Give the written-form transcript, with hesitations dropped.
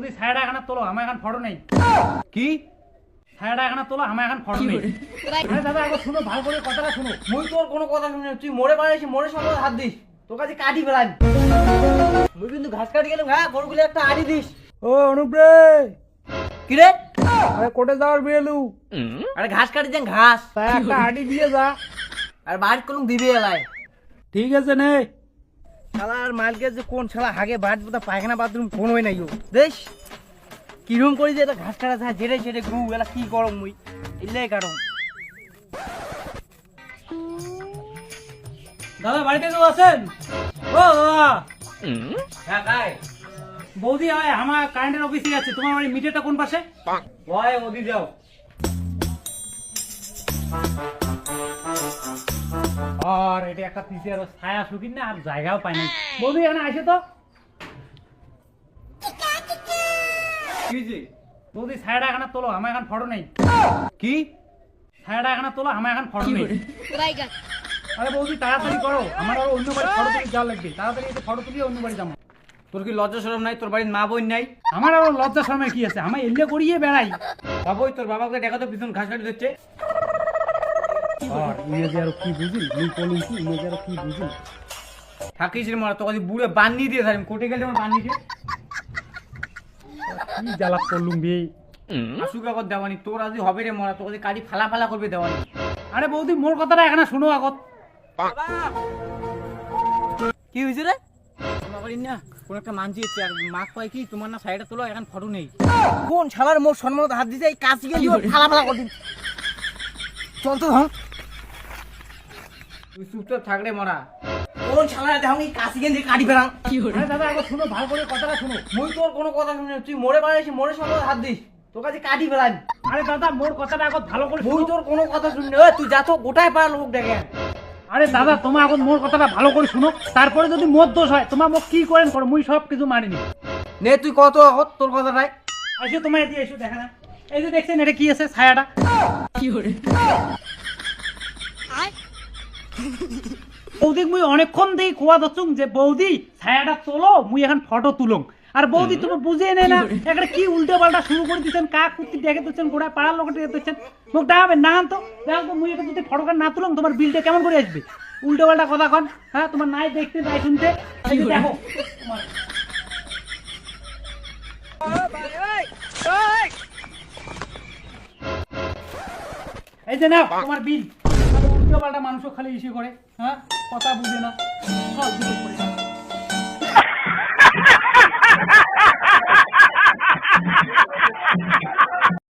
যদি ছায়াটা এখানে তোলো আমার এখন ফটো নেই। কি ছায়াটা এখানে তোলো আমার এখন ফটো নেই। আরে দাদা একবার শুনো, ভালো করে কথাটা শুনো। মুই তোর কোনো কথা শুনে তুই মোড়ে বাড়াইছি, মোড়ের সঙ্গে হাত দিস, তোর কাছে কাটি ফেলাই। মুই কিন্তু ঘাস কাটি গেলাম। হ্যাঁ, গরুগুলো একটা আড়ি দিস। ও অনুপ রে, কি রে? আরে কোটে যাওয়ার বেলু, আরে ঘাস কাটি দেন, ঘাস। তাই একটা আড়ি দিয়ে যা। আর বাড়ি কোনো দিবি এলাই। ঠিক আছে নে। শালার মালকে যে কোন শালা হাগে বাড়ি বোধ পায়খানা বাথরুম কোন হয় নাই ও দেশ কিরম করি যে এটা ঘাস কাটা যায় জেরে জেরে গু এলা কি গরম মুই ইল্লাই কারণ। দাদা বাড়িতে কেউ আছেন? ও দাদা, হ্যাঁ কাই বৌদি হয় আমার কারেন্টের অফিসে আছে। তোমার বাড়ি মিটারটা কোন পাশে? ভয় ওদি যাও। আর এটা একটা পিসে আর ছায়া শুকিন না, আর জায়গাও পাই নাই। বৌদি এখানে আসে তো। কি জি? বৌদি ছায়াটা এখানে তোলো আমার এখন ফটো নেই। কি ছায়াটা এখানে তোলো আমার এখন ফটো নেই। আরে বৌদি তাড়াতাড়ি করো, আমার আরো অন্য বাড়ি ফটো তুলে যাওয়া লাগবে। তাড়াতাড়ি এসে ফটো তুলিয়ে অন্য বাড়ি যাবো। তোর কি লজ্জা শরম নাই? তোর বাড়ির মা বোন নাই? আমার আরো লজ্জা শরমের কি আছে? আমি এলে করিয়ে বেড়াই। বাবুই তোর বাবাকে দেখা তো পিছন ঘাস কাটি দিচ্ছে। আর ইংরেজি আর কি বুঝি, মুই বলুন কি ইংরেজি আর কি বুঝি। থাকিস রে মারা, তোকে বুড়ে বান্নি দিয়ে থাকি কোটে গেলে আমার বান্নি দিয়ে কি জ্বালাপ করলুম বে। আসুক আগত দেওয়ানি তোর আজি হবে রে মরা, তোকে কাটি ফালা ফালা করবে দেওয়ানি। আরে বৌদি মোর কথাটা এখানে শুনো আগত। কি হয়েছে রে? তোমার বাড়ির না কোন একটা মানছি আর মা কয় কি তোমার না সাইডে তোলো এখন ফটো নেই। কোন শালার মোর সম্মানত হাত দিতে এই কাজ গেলি ফালা ফালা করে দিন। চল তো ধর তুই চুপচাপ থাক রে মরা। কোন শালার দেখো এই কাশি গেলি কাটি ফেলাম। আরে দাদা একবার শুনো, ভালো করে কথাটা শুনো। মুই তোর কোনো কথা শুনে তুই মোড়ে বাড়াইছি, মোড়ের সঙ্গে হাত দিস, তোর কাছে কাটি ফেলাই। আরে দাদা মোর কথাটা আগত ভালো করে মুই শুনো। তোর কোনো কথা শুনে তুই যা তো গোটায় পাড়া লোক দেখে। আরে দাদা তোমার আগত মোর কথাটা ভালো করে শুনো, তারপরে যদি মোর দোষ হয় তোমার মোক কি করেন করো, মুই সব কিছু মানিনি। নে তুই কত আগত তোর কথাটাই। আসো তোমার এদিকে এসো, দেখা না। এই যে দেখছেন এটা কি আছে ছায়াটা? কি করে বৌদি মুই অনেকক্ষণ দিয়ে খোয়া দচ্ছুং যে বৌদি ছায়াটা তোলো, মুই এখন ফটো তুলং। আর বৌদি তুমি বুঝিয়ে নেই না, একটা কি উল্টো পাল্টা শুরু করে দিচ্ছেন, কাক কুত্তি ডেকে দিচ্ছেন, গোড়ায় পাড়ার লোক ডেকে দিচ্ছেন। মুখ ডাকাবেন না তো, দেখো তো মুই এটা যদি ফটোটা না তুলং তোমার বিলটা কেমন করে আসবে? উল্টো পাল্টা কথা কন। হ্যাঁ, তোমার নাই দেখতে নাই শুনতে। এই যে দেখো তোমার এই যে নাও তোমার বিল। উল্টো পাল্টা মানুষ খালি ইস্যু করে, হ্যাঁ কথা বুঝে না, সব কিছু করে।